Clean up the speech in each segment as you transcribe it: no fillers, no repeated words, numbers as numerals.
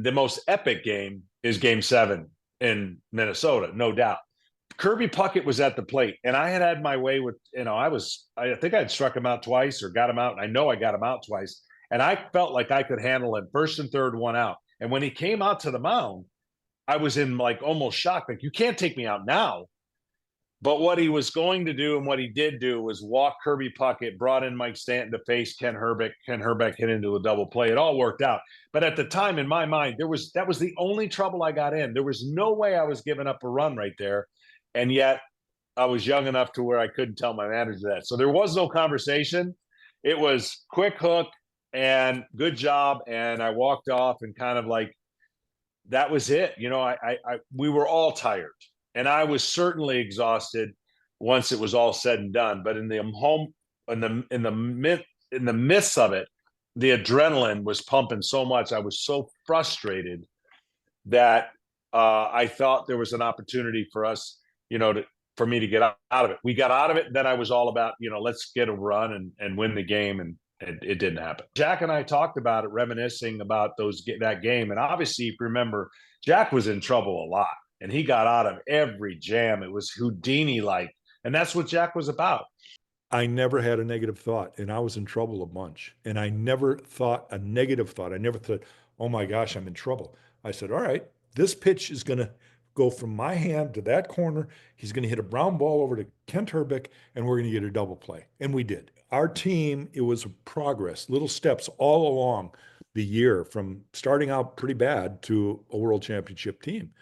The most epic game is Game 7 in Minnesota, no doubt. Kirby Puckett was at the plate, and I had my way with, I think I'd struck him out twice or got him out, and I know I got him out twice, and I felt like I could handle him first and third, one out. And when he came out to the mound, I was in like almost shock, like, you can't take me out now. But what he was going to do and what he did do was walk Kirby Puckett, brought in Mike Stanton to face Ken Herbeck. Ken Herbeck hit into a double play. It all worked out. But at the time, in my mind, that was the only trouble I got in. There was no way I was giving up a run right there. And yet I was young enough to where I couldn't tell my manager that. So there was no conversation. It was quick hook and good job. And I walked off and kind of like, that was it. We were all tired. And I was certainly exhausted once it was all said and done. But in the midst of it, the adrenaline was pumping so much. I was so frustrated that I thought there was an opportunity for us, for me to get out of it. We got out of it. Then I was all about, let's get a run and win the game. And it didn't happen. Jack and I talked about it, reminiscing about that game. And obviously, if you remember, Jack was in trouble a lot. And he got out of every jam. It was Houdini-like. And that's what Jack was about. I never had a negative thought, and I was in trouble a bunch. And I never thought a negative thought. I never thought, oh my gosh, I'm in trouble. I said, all right, this pitch is going to go from my hand to that corner. He's going to hit a brown ball over to Kent Herbeck, and we're going to get a double play. And we did. Our team, it was progress, little steps all along the year, from starting out pretty bad to a world championship team.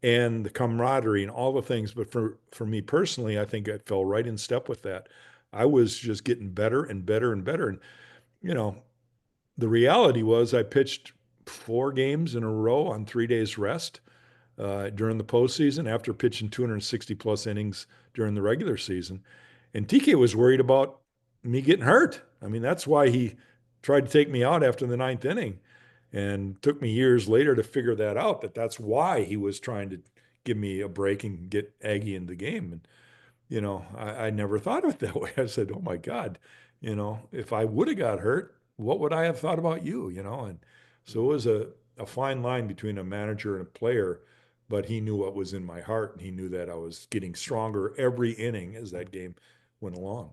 And the camaraderie and all the things. But for me personally, I think I fell right in step with that. I was just getting better and better and better. And, the reality was I pitched 4 games in a row on 3 days rest during the postseason after pitching 260 plus innings during the regular season. And TK was worried about me getting hurt. I mean, that's why he tried to take me out after the 9th inning. And took me years later to figure that out, that's why he was trying to give me a break and get Aggie in the game. And, I never thought of it that way. I said, oh my God, if I would have got hurt, what would I have thought about you, And so it was a fine line between a manager and a player, but he knew what was in my heart, and he knew that I was getting stronger every inning as that game went along.